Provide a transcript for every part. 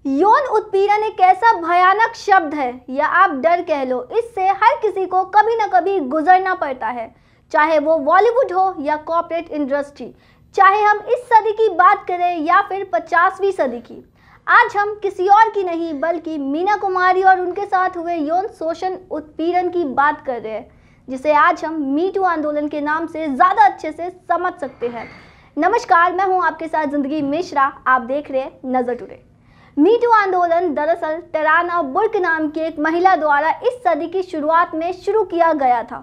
यौन उत्पीड़न एक ऐसा भयानक शब्द है या आप डर कह लो, इससे हर किसी को कभी ना कभी गुजरना पड़ता है। चाहे वो बॉलीवुड हो या कॉर्पोरेट इंडस्ट्री, चाहे हम इस सदी की बात करें या फिर 50वीं सदी की। आज हम किसी और की नहीं बल्कि मीना कुमारी और उनके साथ हुए यौन शोषण उत्पीड़न की बात कर रहे हैं, जिसे आज हम मी टू आंदोलन के नाम से ज़्यादा अच्छे से समझ सकते हैं। नमस्कार, मैं हूं आपके साथ जिंदगी मिश्रा। आप देख रहे हैं नजर टुडे। मी टू आंदोलन दरअसल तराना बुर्क नाम की एक महिला द्वारा इस सदी की शुरुआत में शुरू किया गया था,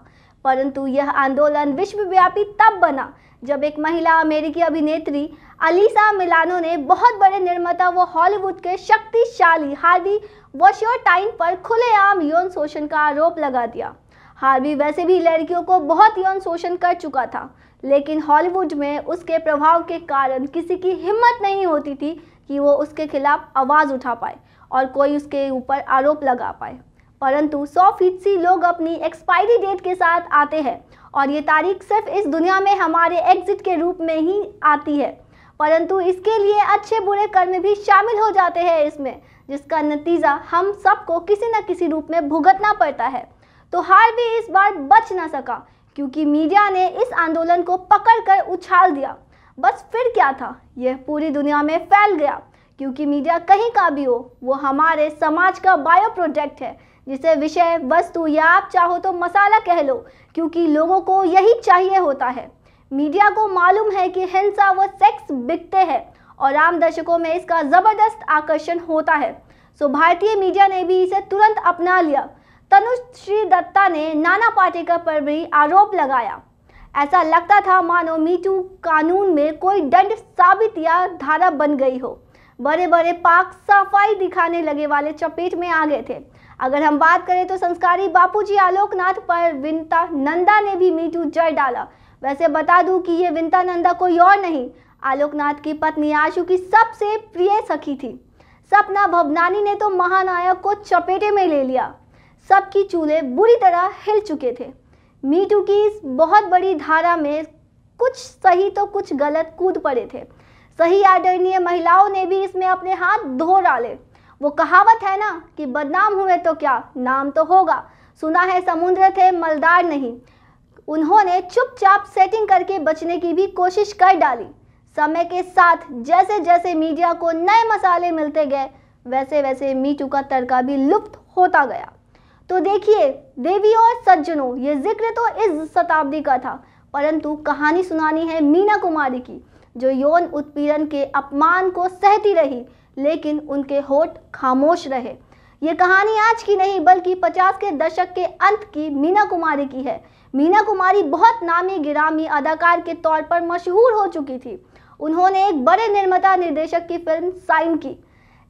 परंतु यह आंदोलन विश्वव्यापी तब बना जब एक महिला अमेरिकी अभिनेत्री अलीसा मिलानो ने बहुत बड़े निर्माता व हॉलीवुड के शक्तिशाली हार्वी वॉशरटाइन पर खुलेआम यौन शोषण का आरोप लगा दिया। हार्वी वैसे भी लड़कियों को बहुत यौन शोषण कर चुका था, लेकिन हॉलीवुड में उसके प्रभाव के कारण किसी की हिम्मत नहीं होती थी कि वो उसके खिलाफ आवाज़ उठा पाए और कोई उसके ऊपर आरोप लगा पाए। परंतु 100% लोग अपनी एक्सपायरी डेट के साथ आते हैं और ये तारीख सिर्फ इस दुनिया में हमारे एग्जिट के रूप में ही आती है, परंतु इसके लिए अच्छे बुरे कर्म भी शामिल हो जाते हैं इसमें, जिसका नतीजा हम सबको किसी न किसी रूप में भुगतना पड़ता है। तो हार्वी इस बार बच ना सका क्योंकि मीडिया ने इस आंदोलन को पकड़कर उछाल दिया। बस फिर क्या था, यह पूरी दुनिया में फैल गया क्योंकि मीडिया कहीं का भी हो, वो हमारे समाज का बायो प्रोडक्ट है, जिसे विषय वस्तु या आप चाहो तो मसाला कह लो, क्योंकि लोगों को यही चाहिए होता है। मीडिया को मालूम है कि हिंसा व सेक्स बिकते हैं और आम दर्शकों में इसका ज़बरदस्त आकर्षण होता है। सो भारतीय मीडिया ने भी इसे तुरंत अपना लिया। तनुश्री दत्ता ने नाना पाटेकर पर भी आरोप लगाया। ऐसा लगता था मानो मी टू कानून में कोई दंड साबित या धारा बन गई हो। बड़े बड़े पाक सफाई दिखाने लगे वाले चपेट में आ गए थे। अगर हम बात करें तो संस्कारी बापूजी आलोकनाथ पर विनीता नंदा ने भी मी टू जड़ डाला। वैसे बता दूं कि ये विनीता नंदा कोई और नहीं, आलोकनाथ की पत्नी आशु की सबसे प्रिय सखी थी। सपना भवनानी ने तो महानायक को चपेटे में ले लिया। सबकी चूल्हे बुरी तरह हिल चुके थे। मी टू की इस बहुत बड़ी धारा में कुछ सही तो कुछ गलत कूद पड़े थे। सही आदरणीय महिलाओं ने भी इसमें अपने हाथ धो डाले। वो कहावत है ना कि बदनाम हुए तो क्या, नाम तो होगा। सुना है समुद्र थे मलदार नहीं। उन्होंने चुपचाप सेटिंग करके बचने की भी कोशिश कर डाली। समय के साथ जैसे जैसे मीडिया को नए मसाले मिलते गए, वैसे वैसे मी टू का तड़का भी लुप्त होता गया। तो देखिए देवी और सज्जनों, ये जिक्र तो इस शताब्दी का था, परंतु कहानी सुनानी है मीना कुमारी की, जो यौन उत्पीड़न के अपमान को सहती रही, लेकिन उनके होठ खामोश रहे। ये कहानी आज की नहीं बल्कि 50 के दशक के अंत की मीना कुमारी की है। मीना कुमारी बहुत नामी गिरामी अदाकार के तौर पर मशहूर हो चुकी थी। उन्होंने एक बड़े निर्माता निर्देशक की फिल्म साइन की।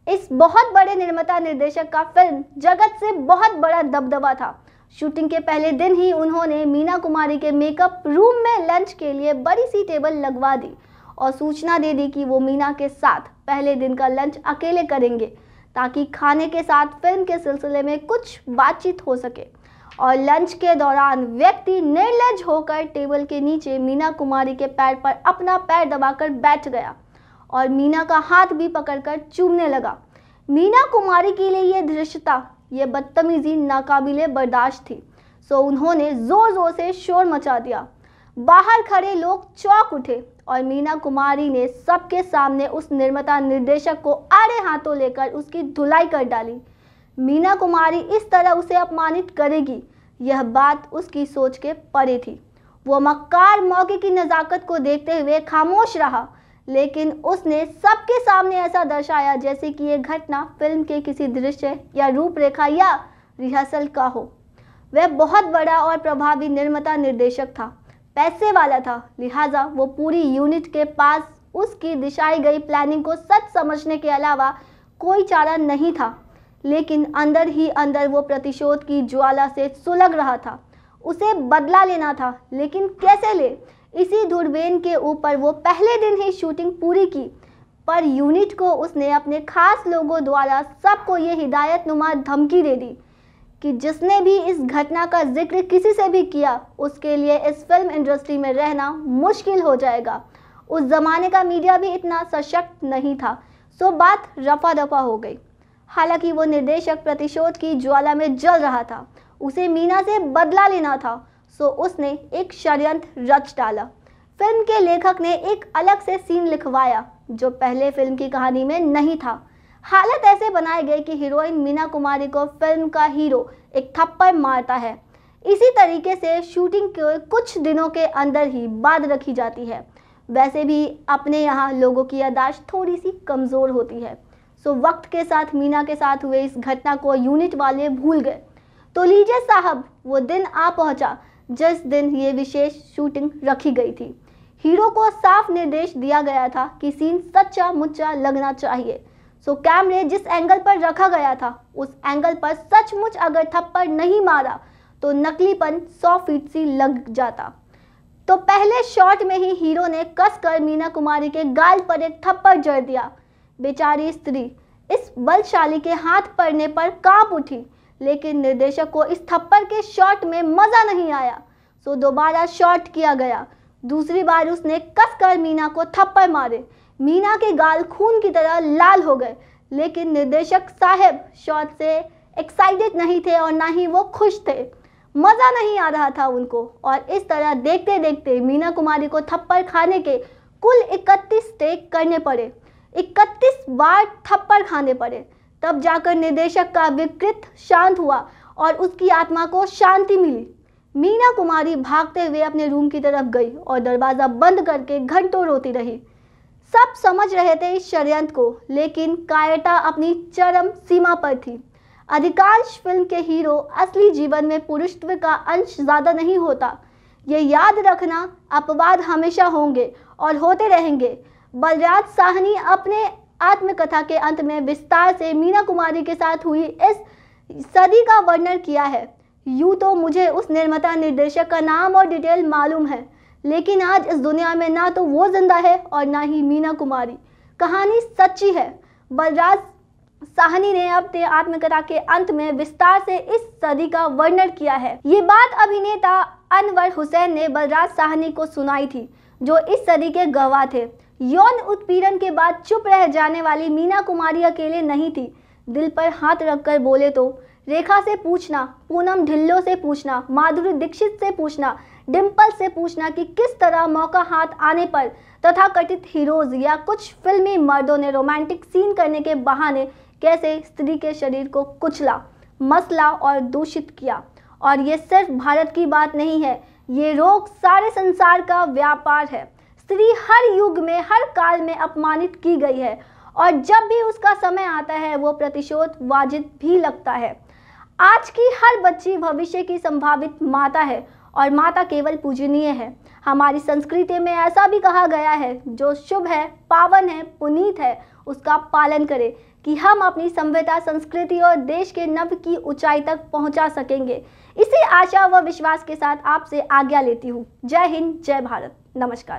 इस बहुत बड़े निर्माता निर्देशक का फिल्म जगत से बहुत बड़ा दबदबा था। शूटिंग के पहले दिन ही उन्होंने मीना कुमारी के मेकअप रूम में लंच के लिए बड़ी सी टेबल लगवा दी और सूचना दे दी कि वो मीना के साथ पहले दिन का लंच अकेले करेंगे, ताकि खाने के साथ फिल्म के सिलसिले में कुछ बातचीत हो सके। और लंच के दौरान व्यक्ति निर्लज होकर टेबल के नीचे मीना कुमारी के पैर पर अपना पैर दबाकर बैठ गया और मीना का हाथ भी पकड़कर चूमने लगा। मीना कुमारी के लिए यह धृष्टता, ये बदतमीजी नाकाबिले बर्दाश्त थी। सो उन्होंने जोर जोर से शोर मचा दिया। बाहर खड़े लोग चौंक उठे और मीना कुमारी ने सबके सामने उस निर्माता निर्देशक को आड़े हाथों लेकर उसकी धुलाई कर डाली। मीना कुमारी इस तरह उसे अपमानित करेगी, यह बात उसकी सोच के परे थी। वो मक्कार मौके की नज़ाकत को देखते हुए खामोश रहा, लेकिन उसने सबके सामने ऐसा दर्शाया जैसे कि ये घटना फिल्म के किसी दृश्य या रूपरेखा या रिहर्सल का हो। वह बहुत बड़ा और प्रभावी निर्माता निर्देशक था, पैसे वाला था, लिहाजा वो पूरी यूनिट के पास उसकी दिखाई गई प्लानिंग को सच समझने के अलावा कोई चारा नहीं था। लेकिन अंदर ही अंदर वो प्रतिशोध की ज्वाला से सुलग रहा था। उसे बदला लेना था, लेकिन कैसे ले? इसी धुरबेन के ऊपर वो पहले दिन ही शूटिंग पूरी की, पर यूनिट को उसने अपने खास लोगों द्वारा सबको ये हिदायतनुमा धमकी दे दी कि जिसने भी इस घटना का जिक्र किसी से भी किया, उसके लिए इस फिल्म इंडस्ट्री में रहना मुश्किल हो जाएगा। उस जमाने का मीडिया भी इतना सशक्त नहीं था। सो बात रफा दफा हो गई। हालांकि वो निर्देशक प्रतिशोध की ज्वाला में जल रहा था, उसे मीना से बदला लेना था, सो उसने एक षड्यंत्र रच डाला। फिल्म के लेखक ने एक अलग से सीन लिखवाया जो पहले फिल्म की कहानी में नहीं था। हालत ऐसे बनाए गए कि हीरोइन मीना कुमारी को फिल्म का हीरो एक थप्पड़ मारता है। इसी तरीके से शूटिंग के कुछ दिनों के अंदर ही बांध रखी जाती है। वैसे भी अपने यहाँ लोगों की याददाश्त थोड़ी सी कमज़ोर होती है, सो वक्त के साथ मीना के साथ हुए इस घटना को यूनिट वाले भूल गए। तो लीजिए साहब, वो दिन आ पहुंचा जिस दिन ये विशेष शूटिंग रखी गई थी। हीरो को साफ निर्देश दिया गया था कि सीन सच्चा मुच्चा लगना चाहिए। सो कैमरे जिस एंगल पर रखा गया था उस एंगल पर सचमुच अगर थप्पड़ नहीं मारा तो नकलीपन 100% लग जाता। तो पहले शॉट में ही हीरो ने कसकर मीना कुमारी के गाल पर एक थप्पड़ जड़ दिया। बेचारी स्त्री इस बलशाली के हाथ पड़ने पर कांप उठी, लेकिन निर्देशक को इस थप्पड़ के शॉट में मजा नहीं आया। सो दोबारा शॉट किया गया। दूसरी बार उसने कसकर मीना को थप्पड़ मारे। मीना के गाल खून की तरह लाल हो गए, लेकिन निर्देशक साहब शॉट से एक्साइटेड नहीं थे और ना ही वो खुश थे। मज़ा नहीं आ रहा था उनको, और इस तरह देखते देखते मीना कुमारी को थप्पड़ खाने के कुल 31 टेक करने पड़े। 31 बार थप्पड़ खाने पड़े। तब जाकर निर्देशक का विकृत शांत हुआ और उसकी आत्मा को शांति मिली। मीना कुमारी भागते हुए अपने रूम की तरफ गई और दरवाज़ा बंद करके घंटों रोती रही। सब समझ रहे थे इस षड्यंत्र को, लेकिन कायरता अपनी चरम सीमा पर थी। अधिकांश फिल्म के हीरो असली जीवन में पुरुषत्व का अंश ज़्यादा नहीं होता। ये याद रखना, अपवाद हमेशा होंगे और होते रहेंगे। बलराज साहनी अपने आत्मकथा के अंत में विस्तार से मीना कुमारी के साथ हुई इस सदी का वर्णन किया है। यूँ तो मुझे उस निर्माता निर्देशक का नाम और डिटेल मालूम है, लेकिन आज इस दुनिया में ना तो वो जिंदा है और ना ही मीना कुमारी। कहानी सच्ची है। बलराज साहनी ने अपने आत्मकथा के अंत में विस्तार से इस सदी का वर्णन किया है। ये बात अभिनेता अनवर हुसैन ने बलराज साहनी को सुनाई थी, जो इस सदी के गवाह थे। यौन उत्पीड़न के बाद चुप रह जाने वाली मीना कुमारी अकेले नहीं थी। दिल पर हाथ रखकर बोले तो रेखा से पूछना, पूनम ढिल्लो से पूछना, माधुरी दीक्षित से पूछना, डिम्पल से पूछना कि किस तरह मौका हाथ आने पर तथाकथित हीरोज या कुछ फिल्मी मर्दों ने रोमांटिक सीन करने के बहाने कैसे स्त्री के शरीर को कुचला, मसला और दूषित किया। और ये सिर्फ भारत की बात नहीं है, ये रोग सारे संसार का व्यापार है। स्त्री हर युग में, हर काल में अपमानित की गई है, और जब भी उसका समय आता है वो प्रतिशोध वाजिब भी लगता है। आज की हर बच्ची भविष्य की संभावित माता है, और माता केवल पूजनीय है। हमारी संस्कृति में ऐसा भी कहा गया है, जो शुभ है, पावन है, पुनीत है, उसका पालन करें, कि हम अपनी सभ्यता, संस्कृति और देश के नभ की ऊंचाई तक पहुंचा सकेंगे। इसी आशा व विश्वास के साथ आपसे आज्ञा लेती हूँ। जय हिंद, जय भारत, नमस्कार।